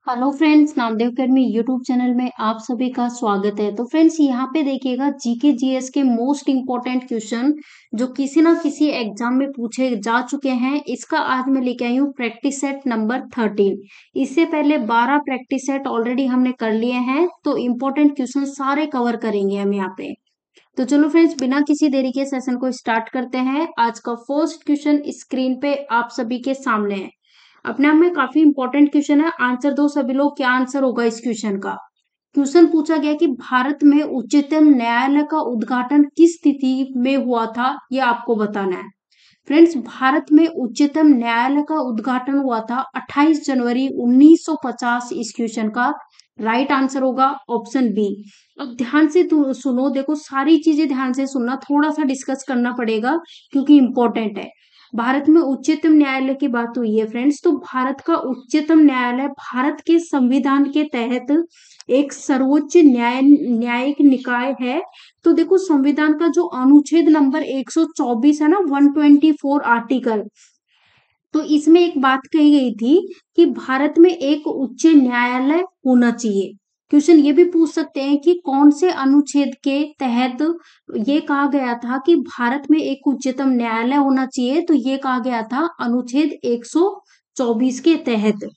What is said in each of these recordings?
Hello friends, Namdev academy YouTube channel में आप सभी का स्वागत है। तो फ्रेंड्स, यहाँ पे देखिएगा जीके जीएस के मोस्ट इम्पोर्टेंट क्वेश्चन जो किसी ना किसी एग्जाम में पूछे जा चुके हैं। इसका आज मैं लेके आई हूँ प्रैक्टिस सेट नंबर 13। इससे पहले 12 प्रैक्टिस सेट ऑलरेडी हमने कर लिए हैं, तो इम्पोर्टेंट क्वेश्चन सारे कवर करेंगे हम यहाँ पे। तो चलो फ्रेंड्स, बिना किसी देरी के सेशन को स्टार्ट करते हैं। आज का फर्स्ट क्वेश्चन स्क्रीन पे आप सभी के सामने है। अपने आप में काफी इंपॉर्टेंट क्वेश्चन है, आंसर दो सभी लोग। क्या आंसर होगा इस क्वेश्चन का? क्वेश्चन पूछा गया कि भारत में उच्चतम न्यायालय का उद्घाटन किस तिथि में हुआ था, ये आपको बताना है। फ्रेंड्स, भारत में उच्चतम न्यायालय का उद्घाटन हुआ था 28 जनवरी 1950। इस क्वेश्चन का राइट आंसर होगा ऑप्शन बी। अब ध्यान से सुनो, देखो सारी चीजें ध्यान से सुनना, थोड़ा सा डिस्कस करना पड़ेगा क्योंकि इंपॉर्टेंट है। भारत में उच्चतम न्यायालय की बात हुई है फ्रेंड्स, तो भारत का उच्चतम न्यायालय भारत के संविधान के तहत एक सर्वोच्च न्यायिक निकाय है। तो देखो, संविधान का जो अनुच्छेद नंबर 124 है ना, 124 आर्टिकल, तो इसमें एक बात कही गई थी कि भारत में एक उच्च न्यायालय होना चाहिए। क्वेश्चन ये भी पूछ सकते हैं कि कौन से अनुच्छेद के तहत ये कहा गया था कि भारत में एक उच्चतम न्यायालय होना चाहिए। तो ये कहा गया था अनुच्छेद 124 के तहत।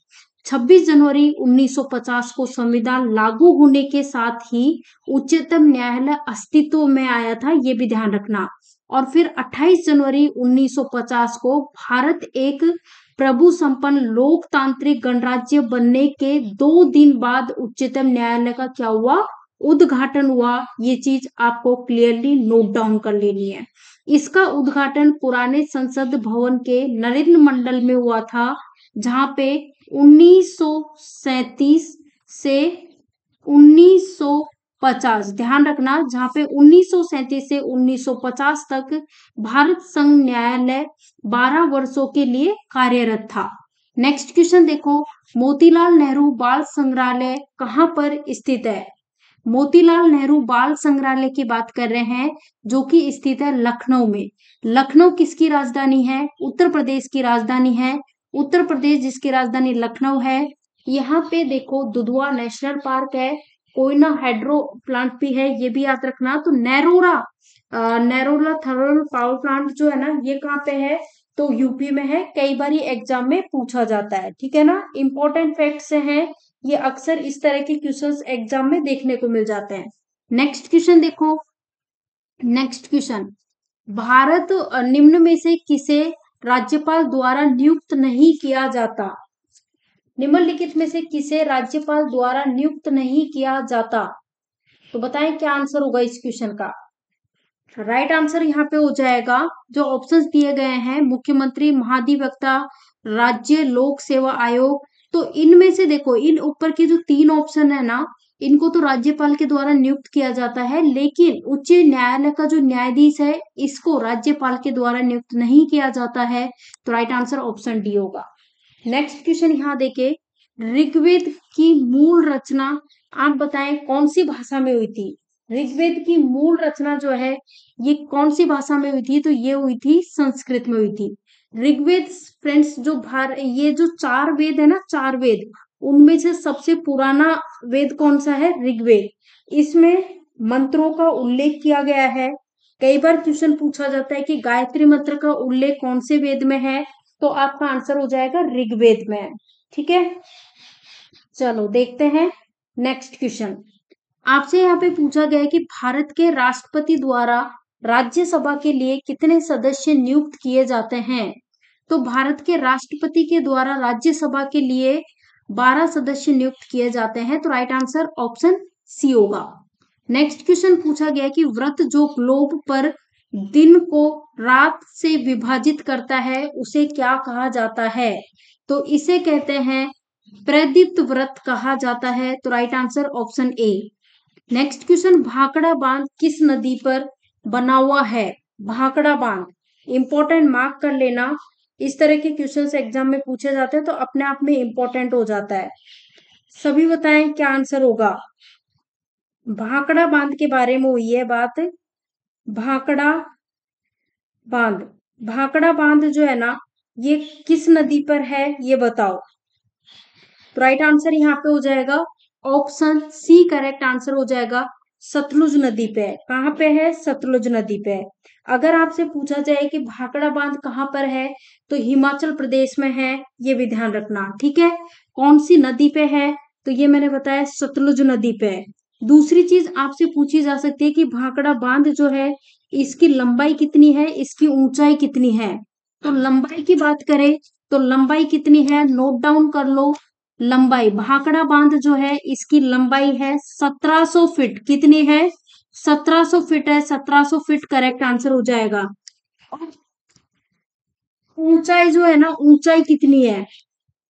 26 जनवरी 1950 को संविधान लागू होने के साथ ही उच्चतम न्यायालय अस्तित्व में आया था, ये भी ध्यान रखना। और फिर 28 जनवरी 1950 को भारत एक प्रभु संपन्न लोकतांत्रिक गणराज्य बनने के 2 दिन बाद उच्चतम न्यायालय का क्या हुआ? उद्घाटन हुआ। ये चीज आपको क्लियरली नोट डाउन कर लेनी है। इसका उद्घाटन पुराने संसद भवन के नरेंद्र मंडल में हुआ था, जहां पे 1937 से 1950, ध्यान रखना, जहां पे 1937 से 1950 तक भारत संघ न्यायालय 12 वर्षों के लिए कार्यरत था। नेक्स्ट क्वेश्चन देखो, मोतीलाल नेहरू बाल संग्रहालय कहाँ पर स्थित है? मोतीलाल नेहरू बाल संग्रहालय की बात कर रहे हैं, जो कि स्थित है लखनऊ में। लखनऊ किसकी राजधानी है? उत्तर प्रदेश की राजधानी है। उत्तर प्रदेश जिसकी राजधानी लखनऊ है। यहाँ पे देखो दुधवा नेशनल पार्क है, कोयना हाइड्रो प्लांट भी है, ये भी याद रखना। तो नैरोला थर्मल पावर प्लांट जो है ना, ये कहाँ पे है? तो यूपी में है। कई बार एग्जाम में पूछा जाता है, ठीक है ना। इंपॉर्टेंट फैक्ट्स हैं ये, अक्सर इस तरह के क्वेश्चंस एग्जाम में देखने को मिल जाते हैं। नेक्स्ट क्वेश्चन देखो। नेक्स्ट क्वेश्चन, भारत निम्न में से किसे राज्यपाल द्वारा नियुक्त नहीं किया जाता? निम्नलिखित में से किसे राज्यपाल द्वारा नियुक्त नहीं किया जाता? तो बताएं क्या आंसर होगा इस क्वेश्चन का? राइट आंसर यहाँ पे हो जाएगा, जो ऑप्शंस दिए गए हैं, मुख्यमंत्री, महाधिवक्ता, राज्य लोक सेवा आयोग। तो इनमें से देखो, इन ऊपर के जो 3 ऑप्शन है ना, इनको तो राज्यपाल के द्वारा नियुक्त किया जाता है, लेकिन उच्च न्यायालय का जो न्यायाधीश है, इसको राज्यपाल के द्वारा नियुक्त नहीं किया जाता है। तो राइट आंसर ऑप्शन डी होगा। नेक्स्ट क्वेश्चन यहाँ देखे, ऋग्वेद की मूल रचना आप बताएं कौन सी भाषा में हुई थी? ऋग्वेद की मूल रचना जो है, ये कौन सी भाषा में हुई थी? तो ये हुई थी संस्कृत में हुई थी। ऋग्वेद फ्रेंड्स, ये जो 4 वेद है ना, 4 वेद, उनमें से सबसे पुराना वेद कौन सा है? ऋग्वेद। इसमें मंत्रों का उल्लेख किया गया है। कई बार क्वेश्चन पूछा जाता है कि गायत्री मंत्र का उल्लेख कौन से वेद में है? तो आपका आंसर हो जाएगा ऋग्वेद में, ठीक है। चलो देखते हैं नेक्स्ट क्वेश्चन। आपसे यहाँ पे पूछा गया है कि भारत के राष्ट्रपति द्वारा राज्यसभा के लिए कितने सदस्य नियुक्त किए जाते हैं? तो भारत के राष्ट्रपति के द्वारा राज्यसभा के लिए 12 सदस्य नियुक्त किए जाते हैं। तो राइट आंसर ऑप्शन सी होगा। नेक्स्ट क्वेश्चन पूछा गया कि व्रत जो ग्लोब पर दिन को रात से विभाजित करता है, उसे क्या कहा जाता है? तो इसे कहते हैं प्रदीप्त व्रत कहा जाता है। तो right answer option A. Next question, Bhakra बांध किस नदी पर बना हुआ है? भाखड़ा बांध, इंपॉर्टेंट, मार्क कर लेना। इस तरह के क्वेश्चंस एग्जाम में पूछे जाते हैं, तो अपने आप में इंपॉर्टेंट हो जाता है। सभी बताएं क्या आंसर होगा? भाखड़ा बांध के बारे में हुई है बात। भाखड़ा बांध, भाखड़ा बांध जो है ना, ये किस नदी पर है, ये बताओ। तो राइट आंसर यहाँ पे हो जाएगा ऑप्शन सी करेक्ट आंसर हो जाएगा। सतलुज नदी पे है। कहाँ पे है? सतलुज नदी पे है। अगर आपसे पूछा जाए कि भाखड़ा बांध कहाँ पर है, तो हिमाचल प्रदेश में है, ये भी ध्यान रखना, ठीक है। कौन सी नदी पे है? तो ये मैंने बताया सतलुज नदी पे है। दूसरी चीज आपसे पूछी जा सकती है कि भाखड़ा बांध जो है इसकी लंबाई कितनी है, इसकी ऊंचाई कितनी है। तो लंबाई की बात करें तो लंबाई कितनी है, नोट डाउन कर लो। लंबाई भाखड़ा बांध जो है इसकी लंबाई है 1700 फीट। कितनी है? 1700 फीट है। 1700 फीट करेक्ट आंसर हो जाएगा। ऊंचाई जो है ना, ऊंचाई कितनी है?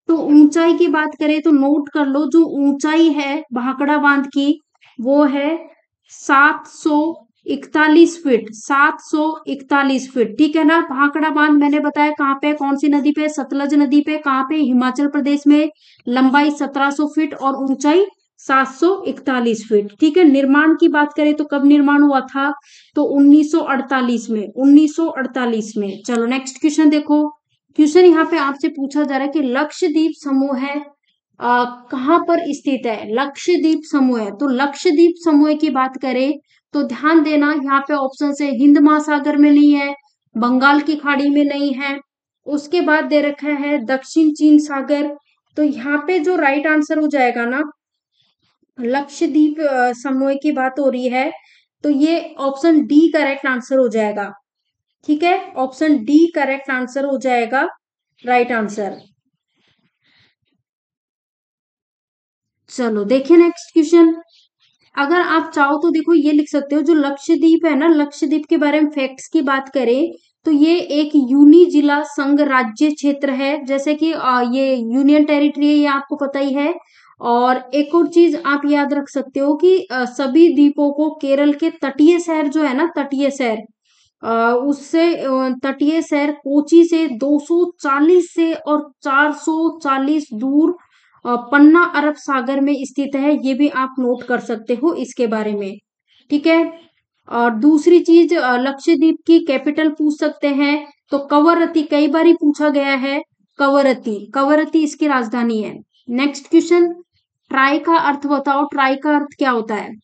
तो ऊंचाई की बात करें तो नोट कर लो, जो ऊंचाई है भाखड़ा बांध की वो है 741 फीट। 741 फीट, ठीक है ना। भाखड़ा बांध मैंने बताया कहाँ पे, कौन सी नदी पे? सतलज नदी पे। कहाँ पे? हिमाचल प्रदेश में। लंबाई 1700 फीट और ऊंचाई 741 फीट, ठीक है। निर्माण की बात करें तो कब निर्माण हुआ था? तो 1948 में। 1948 में। चलो नेक्स्ट क्वेश्चन देखो। क्वेश्चन यहाँ पे आपसे पूछा जा रहा है कि लक्षद्वीप समूह है कहाँ पर स्थित है? लक्षद्वीप समूह है। तो लक्षद्वीप समूह की बात करें तो ध्यान देना, यहाँ पे ऑप्शन है हिंद महासागर में नहीं है, बंगाल की खाड़ी में नहीं है, उसके बाद दे रखा है दक्षिण चीन सागर। तो यहाँ पे जो राइट आंसर हो जाएगा ना, लक्षद्वीप समूह की बात हो रही है, तो ये ऑप्शन डी करेक्ट आंसर हो जाएगा, ठीक है। ऑप्शन डी करेक्ट आंसर हो जाएगा, राइट आंसर। चलो देखिए नेक्स्ट क्वेश्चन। अगर आप चाहो तो देखो ये लिख सकते हो, जो लक्षद्वीप है ना, लक्षद्वीप के बारे में फैक्ट्स की बात करें तो ये एक यूनि जिला संघ राज्य क्षेत्र है, जैसे कि ये यूनियन टेरिटरी है, ये आपको पता ही है। और एक और चीज आप याद रख सकते हो कि सभी द्वीपों को केरल के तटीय शहर जो है ना, तटीय शहर उससे तटीय शहर कोची से 240 से और 440 दूर पन्ना अरब सागर में स्थित है। ये भी आप नोट कर सकते हो इसके बारे में, ठीक है। और दूसरी चीज लक्षद्वीप की कैपिटल पूछ सकते हैं, तो कवरत्ती कई बार पूछा गया है। कवरत्ती, कवरत्ती इसकी राजधानी है। नेक्स्ट क्वेश्चन, ट्राई का अर्थ बताओ। ट्राई का अर्थ क्या होता है?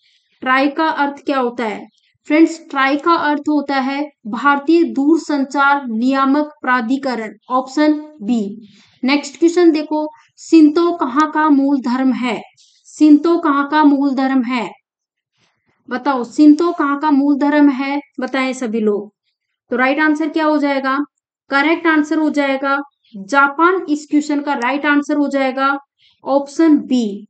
ट्राई का अर्थ क्या होता है फ्रेंड्स? ट्राई का अर्थ होता है भारतीय दूरसंचार नियामक प्राधिकरण, ऑप्शन बी। नेक्स्ट क्वेश्चन देखो, शिंतो कहाँ का मूल धर्म है? शिंतो कहाँ का मूल धर्म है? बताओ, शिंतो कहाँ का मूल धर्म है? बताएं सभी लोग। तो राइट आंसर क्या हो जाएगा? करेक्ट आंसर हो जाएगा जापान। इस क्वेश्चन का राइट आंसर हो जाएगा option B.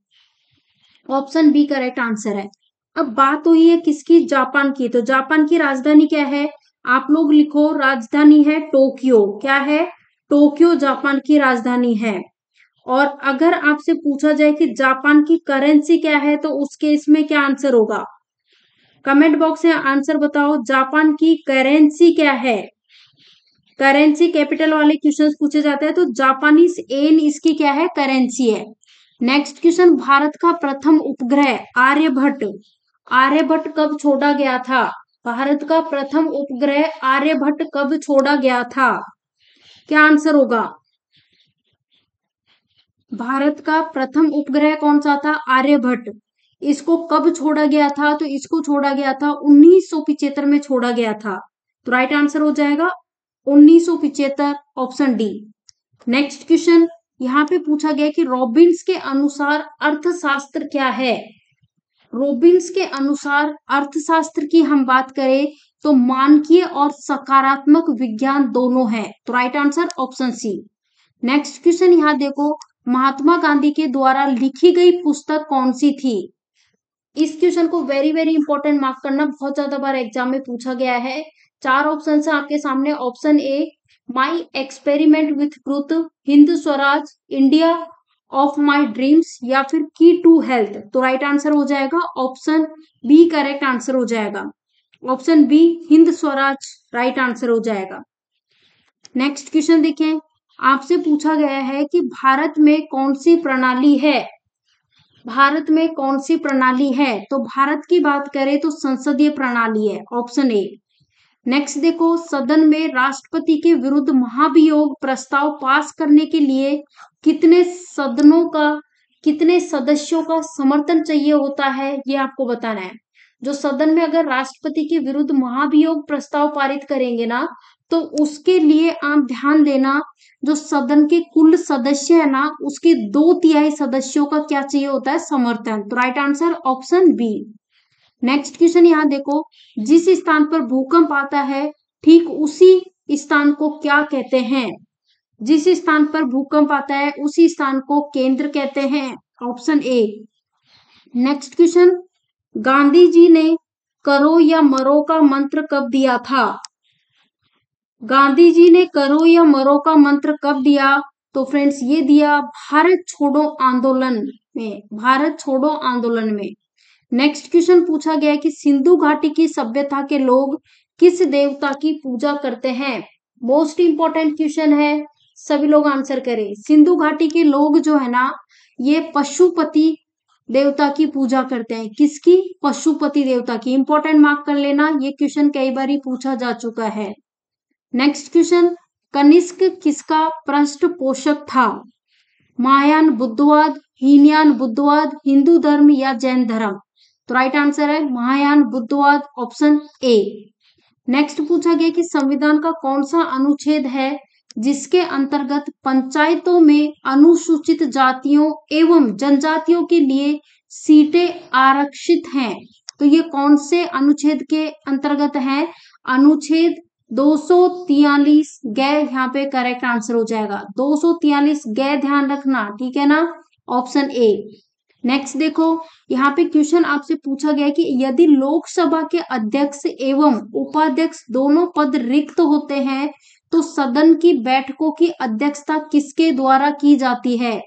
Option B correct answer है। अब बात हुई है किसकी? जापान की। तो जापान की राजधानी क्या है? आप लोग लिखो, राजधानी है टोक्यो। क्या है? टोक्यो जापान की राजधानी है। और अगर आपसे पूछा जाए कि जापान की करेंसी क्या है, तो उसके इसमें क्या आंसर होगा? कमेंट बॉक्स में आंसर बताओ, जापान की करेंसी क्या है? करेंसी कैपिटल वाले क्वेश्चंस पूछे जाते हैं, तो जापानीज येन इसकी क्या है? करेंसी है। नेक्स्ट क्वेश्चन, भारत का प्रथम उपग्रह आर्यभट्ट, आर्यभट्ट कब छोड़ा गया था? भारत का प्रथम उपग्रह आर्यभट्ट कब छोड़ा गया था? क्या आंसर होगा? भारत का प्रथम उपग्रह कौन सा था? आर्यभट्ट। इसको कब छोड़ा गया था? तो इसको छोड़ा गया था 1975 में छोड़ा गया था। तो राइट आंसर हो जाएगा 1975, ऑप्शन डी। नेक्स्ट क्वेश्चन, यहाँ पे पूछा गया कि रॉबिन्स के अनुसार अर्थशास्त्र क्या है? रॉबिन्स के अनुसार अर्थशास्त्र की हम बात करें तो मानकीय और सकारात्मक विज्ञान दोनों है। तो right answer option C. Next question यहाँ देखो, महात्मा गांधी के द्वारा लिखी गई पुस्तक कौन सी थी? इस क्वेश्चन को वेरी वेरी इंपॉर्टेंट मार्क करना, बहुत ज्यादा बार एग्जाम में पूछा गया है। चार ऑप्शन है आपके सामने। Option A my experiment with truth, Hind Swaraj, India of my dreams, या फिर की टू हेल्थ। तो राइट आंसर हो जाएगा ऑप्शन बी करेक्ट आंसर हो जाएगा। Option B Hind Swaraj right answer हो जाएगा। नेक्स्ट क्वेश्चन देखिए, आपसे पूछा गया है कि भारत में कौन सी प्रणाली है? भारत में कौन सी प्रणाली है? तो भारत की बात करें तो संसदीय प्रणाली है, ऑप्शन ए। नेक्स्ट देखो, सदन में राष्ट्रपति के विरुद्ध महाभियोग प्रस्ताव पास करने के लिए कितने सदनों का कितने सदस्यों का समर्थन चाहिए होता है ये आपको बताना है। जो सदन में अगर राष्ट्रपति के विरुद्ध महाभियोग प्रस्ताव पारित करेंगे ना, तो उसके लिए आप ध्यान देना, जो सदन के कुल सदस्य है ना, उसके 2/3 सदस्यों का क्या चाहिए होता है, समर्थन। तो right answer option B. Next question यहाँ देखो, जिस स्थान पर भूकंप आता है ठीक उसी स्थान को क्या कहते हैं? जिस स्थान पर भूकंप आता है उसी स्थान को केंद्र कहते हैं, option A. Next question, Gandhi ji ने करो या मरो का मंत्र कब दिया था? गांधी जी ने करो या मरो का मंत्र कब दिया? तो फ्रेंड्स ये दिया भारत छोड़ो आंदोलन में, भारत छोड़ो आंदोलन में। नेक्स्ट क्वेश्चन पूछा गया है कि सिंधु घाटी की सभ्यता के लोग किस देवता की पूजा करते हैं? मोस्ट इंपॉर्टेंट क्वेश्चन है, सभी लोग आंसर करें। सिंधु घाटी के लोग जो है ना, ये पशुपति देवता की पूजा करते हैं। किसकी? पशुपति देवता की। इंपॉर्टेंट मार्क कर लेना, ये क्वेश्चन कई बार ही पूछा जा चुका है। नेक्स्ट क्वेश्चन, कनिष्क किसका पृष्ठपोषक था? महायान बुद्धवाद, हीनयान बुद्धवाद, हिंदू धर्म या जैन धर्म? तो राइट आंसर है महायान बुद्धवाद, ऑप्शन ए। नेक्स्ट पूछा गया कि संविधान का कौन सा अनुच्छेद है जिसके अंतर्गत पंचायतों में अनुसूचित जातियों एवं जनजातियों के लिए सीटें आरक्षित हैं? तो ये कौन से अनुच्छेद के अंतर्गत है? अनुच्छेद 243 ग, यहाँ पे करेक्ट आंसर हो जाएगा 243 ग, ध्यान रखना, ठीक है ना, ऑप्शन ए। नेक्स्ट देखो, यहाँ पे क्वेश्चन आपसे पूछा गया है कि यदि लोकसभा के अध्यक्ष एवं उपाध्यक्ष दोनों पद रिक्त होते हैं तो सदन की बैठकों की अध्यक्षता किसके द्वारा की जाती है?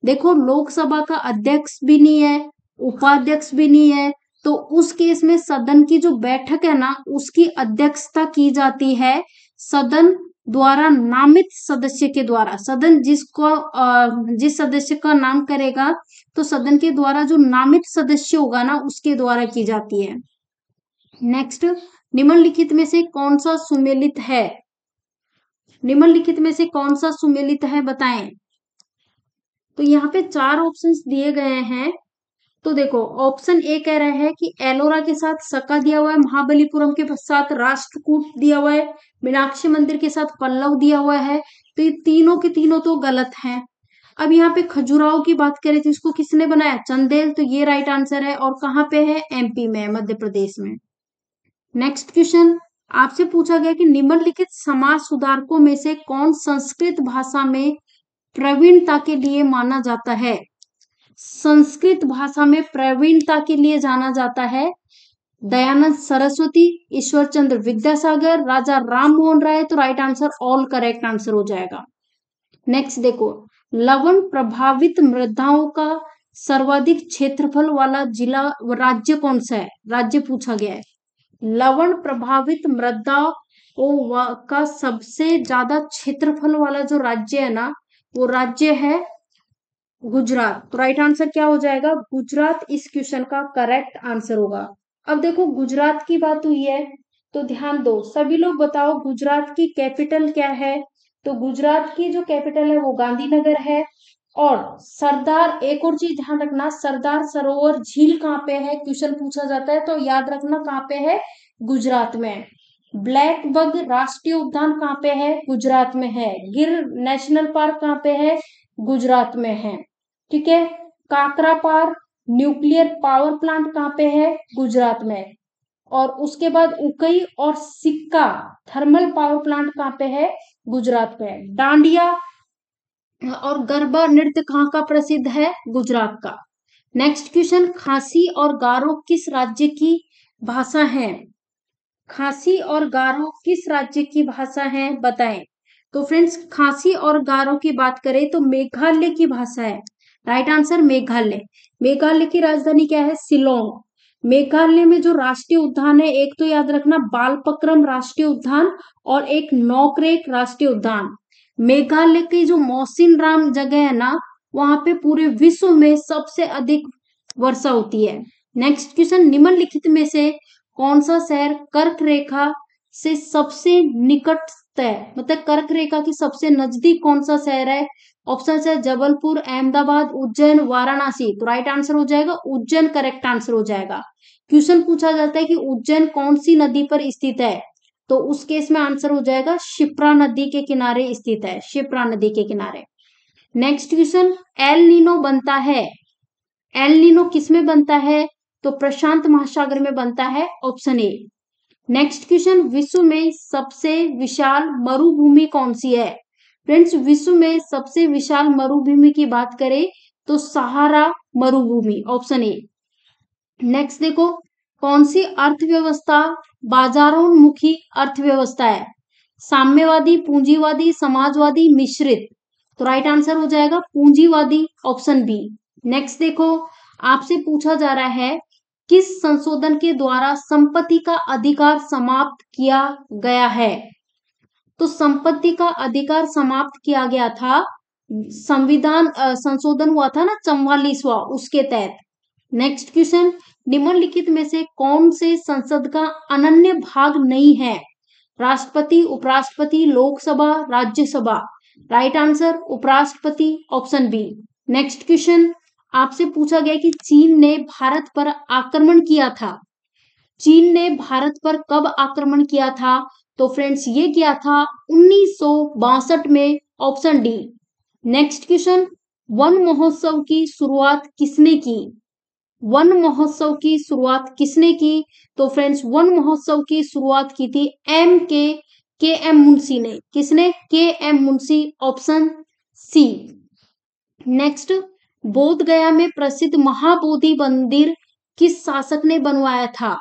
देखो, लोकसभा का अध्यक्ष भी नहीं है, उपाध्यक्ष भी नहीं है, तो उस केस में सदन की जो बैठक है ना, उसकी अध्यक्षता की जाती है सदन द्वारा नामित सदस्य के द्वारा। सदन जिस सदस्य का नाम करेगा, तो सदन के द्वारा जो नामित सदस्य होगा ना, उसके द्वारा की जाती है। नेक्स्ट, निम्नलिखित में से कौन सा सुमेलित है? निम्नलिखित में से कौन सा सुमेलित है, बताएं। तो यहाँ पे 4 ऑप्शंस दिए गए हैं। तो देखो, ऑप्शन ए कह रहे हैं कि एलोरा के साथ सक्का दिया हुआ है, महाबलीपुरम के साथ राष्ट्रकूट दिया हुआ है, मीनाक्षी मंदिर के साथ पल्लव दिया हुआ है। तो ये तीनों के तीनों तो गलत हैं। अब यहाँ पे खजुराहो की बात करें तो इसको किसने बनाया? चंदेल, तो ये राइट आंसर है। और कहाँ पे है? एमपी में, मध्य प्रदेश में। नेक्स्ट क्वेश्चन आपसे पूछा गया कि निम्नलिखित समाज सुधारकों में से कौन संस्कृत भाषा में प्रवीणता के लिए माना जाता है? संस्कृत भाषा में प्रवीणता के लिए जाना जाता है दयानंद सरस्वती, ईश्वर चंद्र विद्यासागर, राजा राम मोहन राय। तो right answer all correct answer हो जाएगा। नेक्स्ट देखो, लवण प्रभावित मृदाओं का सर्वाधिक क्षेत्रफल वाला जिला राज्य कौन सा है? राज्य पूछा गया है। लवण प्रभावित मृदाओं का सबसे ज्यादा क्षेत्रफल वाला जो राज्य है ना, वो राज्य है गुजरात। तो राइट आंसर क्या हो जाएगा? गुजरात इस क्वेश्चन का करेक्ट आंसर होगा। अब देखो, गुजरात की बात हुई है तो ध्यान दो, सभी लोग बताओ गुजरात की कैपिटल क्या है? तो गुजरात की जो कैपिटल है वो गांधीनगर है। और सरदार, एक और चीज ध्यान रखना, सरदार सरोवर झील कहाँ पे है? क्वेश्चन पूछा जाता है तो याद रखना कहाँ पे है? गुजरात में। ब्लैक बग राष्ट्रीय उद्यान कहाँ पे है? गुजरात में है। गिर नेशनल पार्क कहाँ पे है? गुजरात में है, ठीक है। काकरापार न्यूक्लियर पावर प्लांट कहाँ पे है? गुजरात में। और उसके बाद उकई और सिक्का थर्मल पावर प्लांट कहाँ पे है? गुजरात में। डांडिया और गरबा नृत्य कहाँ का प्रसिद्ध है? गुजरात का। नेक्स्ट क्वेश्चन, खासी और गारो किस राज्य की भाषा है? खासी और गारो किस राज्य की भाषा है, बताएं। तो फ्रेंड्स, खासी और गारो की बात करें तो मेघालय की भाषा है। Right answer Meghalaya. मेघालय की राजधानी क्या है? शिलोंग। मेघालय में जो राष्ट्रीय उद्यान है, एक तो याद रखना बालपक्रम राष्ट्रीय उद्यान और एक नौकरेक राष्ट्रीय उद्यान। मेघालय की जो मौसिनराम जगह है ना, वहां पे पूरे विश्व में सबसे अधिक वर्षा होती है। नेक्स्ट क्वेश्चन, निम्नलिखित में से कौन सा शहर कर्क रेखा से सबसे निकट है, मतलब कर्क रेखा की सबसे नजदीक कौन सा शहर है? ऑप्शन है जबलपुर, अहमदाबाद, उज्जैन, वाराणसी। तो राइट आंसर हो जाएगा उज्जैन, करेक्ट आंसर हो जाएगा। क्वेश्चन पूछा जाता है कि उज्जैन कौन सी नदी पर स्थित है? तो उस केस में आंसर हो जाएगा शिप्रा नदी के किनारे स्थित है, शिप्रा नदी के किनारे। नेक्स्ट क्वेश्चन, एल नीनो बनता है, एल नीनो किस में बनता है? तो प्रशांत महासागर में बनता है, ऑप्शन ए। नेक्स्ट क्वेश्चन, विश्व में सबसे विशाल मरुभूमि कौन सी है? फ्रेंड्स, विश्व में सबसे विशाल मरुभूमि की बात करें तो सहारा मरुभूमि, ऑप्शन ए। नेक्स्ट देखो, कौन सी अर्थव्यवस्था बाजारोन्मुखी अर्थव्यवस्था है? साम्यवादी, पूंजीवादी, समाजवादी, मिश्रित। तो राइट आंसर हो जाएगा पूंजीवादी, ऑप्शन बी। नेक्स्ट देखो, आपसे पूछा जा रहा है किस संशोधन के द्वारा संपत्ति का अधिकार समाप्त किया गया है? तो संपत्ति का अधिकार समाप्त किया गया था, संविधान संशोधन हुआ था ना 44वां, उसके तहत। नेक्स्ट क्वेश्चन, निम्नलिखित में से कौन से संसद का अनन्य भाग नहीं है? राष्ट्रपति, उपराष्ट्रपति, लोकसभा, राज्यसभा। राइट आंसर उपराष्ट्रपति, ऑप्शन बी। नेक्स्ट क्वेश्चन, आपसे पूछा गया कि चीन ने भारत पर आक्रमण किया था, चीन ने भारत पर कब आक्रमण किया था? तो फ्रेंड्स ये किया था 1962 में, option D. Next question, one महोत्सव की शुरुआत किसने की? वन महोत्सव की शुरुआत किसने की? तो फ्रेंड्स वन महोत्सव की शुरुआत की थी के एम मुंशी ने। किसने? K M Munshi, option C. Next, Bodh Gaya में प्रसिद्ध महाबोधि मंदिर किस शासक ने बनवाया था?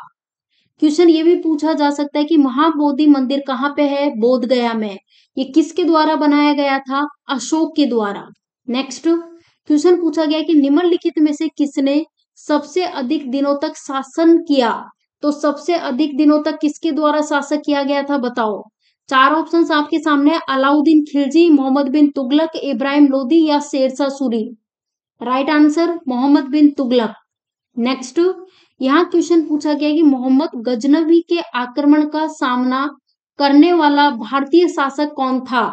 क्वेश्चन ये भी पूछा जा सकता है कि महाबोधि मंदिर कहाँ पे है? बोध गया में। ये किसके द्वारा बनाया गया था? अशोक के द्वारा। नेक्स्ट क्वेश्चन पूछा गया कि निम्नलिखित में से किसने सबसे अधिक दिनों तक शासन किया? तो सबसे अधिक दिनों तक किसके द्वारा शासन किया गया था, बताओ। चार ऑप्शंस आपके सामने है, अलाउद्दीन खिलजी, मोहम्मद बिन तुगलक, इब्राहिम लोदी या शेरशाह सूरी। राइट आंसर मोहम्मद बिन तुगलक। नेक्स्ट, यहाँ क्वेश्चन पूछा गया कि मोहम्मद गजनवी के आक्रमण का सामना करने वाला भारतीय शासक कौन था?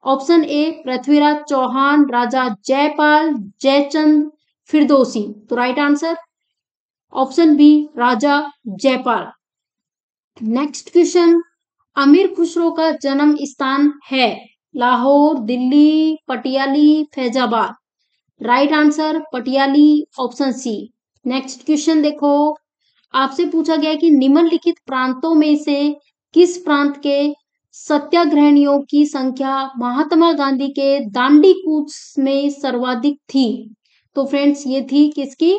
Option A Prithviraj Chauhan, Raja Jaipal, Jaichand, Firdausi. तो right answer option B, Raja Jaipal. Next question, Amir Khusro का जन्म स्थान है? Lahore, Delhi, Patiyali, Faizabad. Right answer Patiyali, option C. Next question देखो, आपसे पूछा गया कि निम्नलिखित प्रांतों में से किस प्रांत के सत्याग्रहियों की संख्या महात्मा गांधी के दांडी कूच में सर्वाधिक थी? तो फ्रेंड्स ये थी किसकी?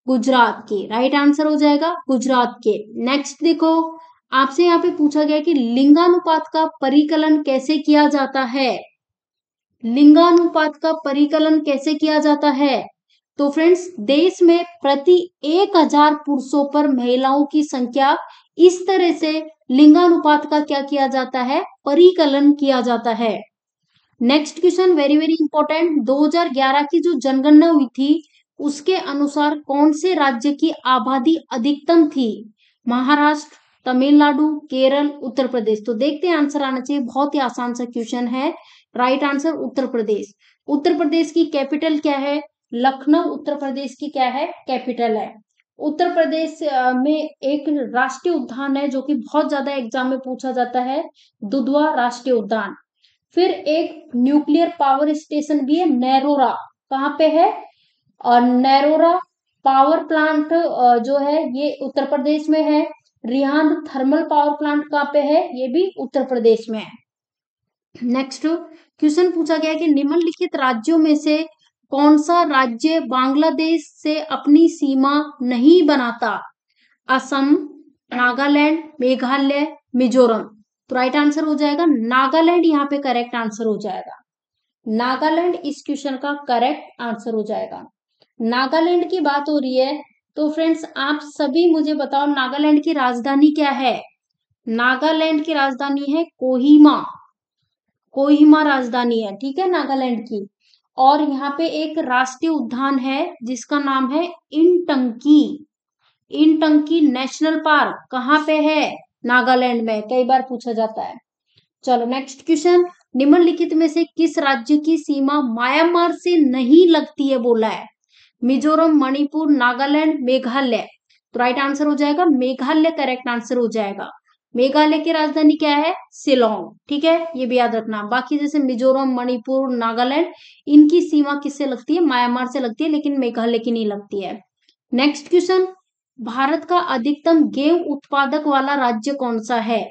गुजरात की। राइट आंसर हो जाएगा गुजरात के। नेक्स्ट देखो, आपसे यहाँ पे पूछा गया कि लिंगानुपात का परिकलन कैसे किया जाता है? लिंगानुपात का परिकलन कैसे किया जाता है? तो फ्रेंड्स देश में प्रति 1000 पुरुषों पर महिलाओं की संख्या, इस तरह से लिंगानुपात का क्या किया जाता है? परिकलन किया जाता है। Next question very very important, 2011 की जो जनगणना हुई थी उसके अनुसार कौन से राज्य की आबादी अधिकतम थी? महाराष्ट्र, तमिलनाडु, केरल, उत्तर प्रदेश। तो देखते हैं आंसर आना चाहिए, बहुत ही आसान सा क्वेश्चन है। Right answer Uttar Pradesh. उत्तर प्रदेश की कैपिटल क्या है? लखनऊ उत्तर प्रदेश की क्या है? कैपिटल है। उत्तर प्रदेश में एक राष्ट्रीय उद्यान है जो कि बहुत ज्यादा एग्जाम में पूछा जाता है, दुधवा राष्ट्रीय उद्यान। फिर एक न्यूक्लियर पावर स्टेशन भी है, नैरोरा। कहाँ पे है? और नैरोरा पावर प्लांट जो है ये उत्तर प्रदेश में है। रिहांद थर्मल पावर प्लांट कहाँ पे है? ये भी उत्तर प्रदेश में है। नेक्स्ट क्वेश्चन पूछा गया कि निम्नलिखित राज्यों में से कौन सा राज्य बांग्लादेश से अपनी सीमा नहीं बनाता? असम, नागालैंड, मेघालय, मिजोरम। तो राइट आंसर हो जाएगा नागालैंड, यहाँ पे करेक्ट आंसर हो जाएगा। नागालैंड इस क्वेश्चन का करेक्ट आंसर हो जाएगा। नागालैंड की बात हो रही है तो फ्रेंड्स आप सभी मुझे बताओ नागालैंड की राजधानी क्या है? नागालैंड की राजधानी है कोहिमा। कोहिमा राजधानी है, ठीक है, नागालैंड की। और यहाँ पे एक राष्ट्रीय उद्यान है जिसका नाम है इनटंकी। इनटंकी नेशनल पार्क कहाँ पे है? नागालैंड में, कई बार पूछा जाता है। चलो नेक्स्ट क्वेश्चन, निम्नलिखित में से किस राज्य की सीमा म्यांमार से नहीं लगती है बोला है? मिजोरम, मणिपुर, नागालैंड, मेघालय। तो राइट आंसर हो जाएगा मेघालय, करेक्ट आंसर हो जाएगा। मेघालय की राजधानी क्या है? शिलोंग। ठीक है, ये भी याद रखना। बाकी जैसे मिजोरम, मणिपुर, नागालैंड, इनकी सीमा किससे लगती है? म्यांमार से लगती है, लेकिन मेघालय की नहीं लगती है। नेक्स्ट क्वेश्चन, भारत का अधिकतम गेहूं उत्पादक वाला राज्य कौन सा है?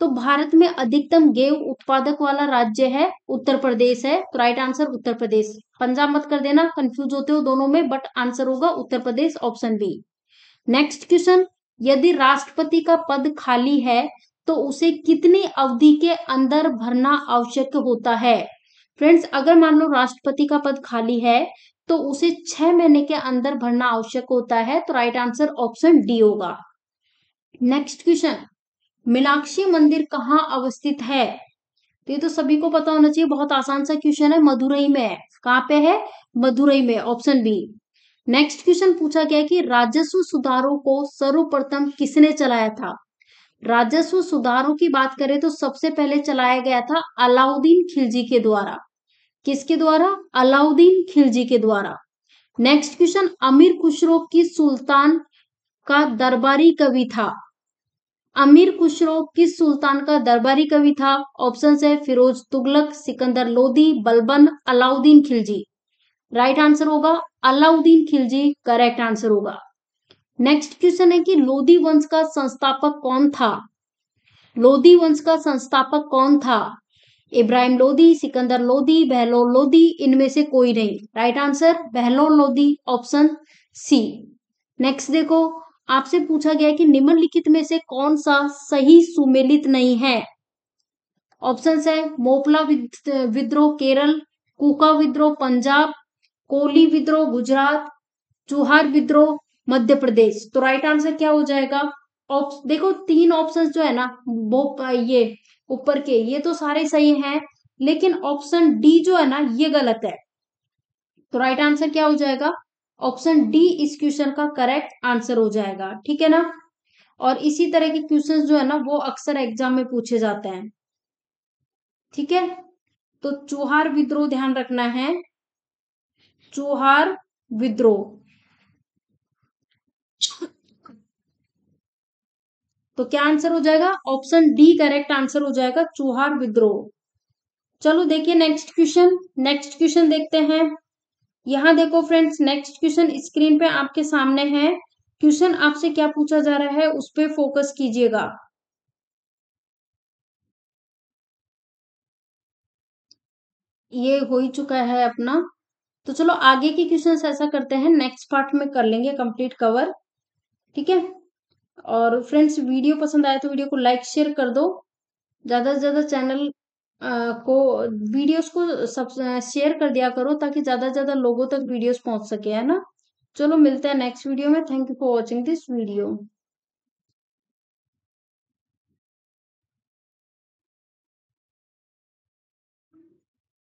तो भारत में अधिकतम गेहूं उत्पादक वाला राज्य है उत्तर प्रदेश है। तो राइट आंसर उत्तर प्रदेश। पंजाब मत कर देना, कंफ्यूज होते हो दोनों में, बट आंसर होगा Uttar Pradesh, option B. Next question, यदि राष्ट्रपति का पद खाली है तो उसे कितनी अवधि के अंदर भरना आवश्यक होता है? फ्रेंड्स, अगर मान लो राष्ट्रपति का पद खाली है तो उसे 6 महीने के अंदर भरना आवश्यक होता है। तो राइट आंसर ऑप्शन डी होगा। नेक्स्ट क्वेश्चन, मीनाक्षी मंदिर कहाँ अवस्थित है? तो ये तो सभी को पता होना चाहिए, बहुत आसान सा क्वेश्चन है, मदुरई में है। कहाँ पे है? मदुरई में, ऑप्शन बी। नेक्स्ट क्वेश्चन पूछा गया कि राजस्व सुधारों को सर्वप्रथम किसने चलाया था? राजस्व सुधारों की बात करें तो सबसे पहले चलाया गया था अलाउद्दीन खिलजी के द्वारा। किसके द्वारा? अलाउद्दीन खिलजी के द्वारा। नेक्स्ट क्वेश्चन, अमीर खुसरो किस सुल्तान का दरबारी कवि था? अमीर खुसरो किस सुल्तान का दरबारी कवि था? ऑप्शन है फिरोज तुगलक, सिकंदर लोदी, बलबन, अलाउद्दीन खिलजी। राइट आंसर होगा अलाउद्दीन खिलजी, करेक्ट आंसर होगा। नेक्स्ट क्वेश्चन है कि लोदी वंश का संस्थापक कौन था? लोदी वंश का संस्थापक कौन था? इब्राहिम लोदी, सिकंदर लोदी, बहलोल लोदी, इनमें से कोई नहीं। Right answer Bahlol Lodi, option C. Next देखो, आपसे पूछा गया कि निम्नलिखित में से कौन सा सही सुमेलित नहीं है? ऑप्शन है मोपला विद्रोह केरल, कूका विद्रोह पंजाब, कोली विद्रोह गुजरात, चुहार विद्रोह मध्य प्रदेश। तो राइट आंसर क्या हो जाएगा? देखो तीन ऑप्शंस जो है ना, वो ये ऊपर के ये तो सारे सही हैं, लेकिन ऑप्शन डी जो है ना ये गलत है। तो राइट आंसर क्या हो जाएगा? ऑप्शन डी इस क्वेश्चन का करेक्ट आंसर हो जाएगा। ठीक है ना? और इसी तरह के क्वेश्चंस जो है ना वो अक्सर एग्जाम में पूछे जाते हैं। ठीक है, तो चुहार विद्रोह ध्यान रखना है, चुहार विद्रोह। तो क्या आंसर हो जाएगा? ऑप्शन डी करेक्ट आंसर हो जाएगा, चुहार विद्रोह। चलो देखिए नेक्स्ट क्वेश्चन, नेक्स्ट क्वेश्चन देखते हैं। यहाँ देखो फ्रेंड्स, नेक्स्ट क्वेश्चन स्क्रीन पे आपके सामने है। क्वेश्चन आपसे क्या पूछा जा रहा है उस पर फोकस कीजिएगा। ये हो ही चुका है अपना। तो चलो आगे के क्वेश्चन ऐसा करते हैं, नेक्स्ट पार्ट में कर लेंगे कंप्लीट कवर। ठीक है, और फ्रेंड्स वीडियो पसंद आए तो वीडियो को लाइक शेयर कर दो, ज्यादा से ज्यादा चैनल को वीडियोस को सब शेयर कर दिया करो ताकि ज्यादा से ज्यादा लोगों तक वीडियोस पहुंच सके, है ना? चलो मिलते हैं नेक्स्ट वीडियो में। Thank you for watching this video.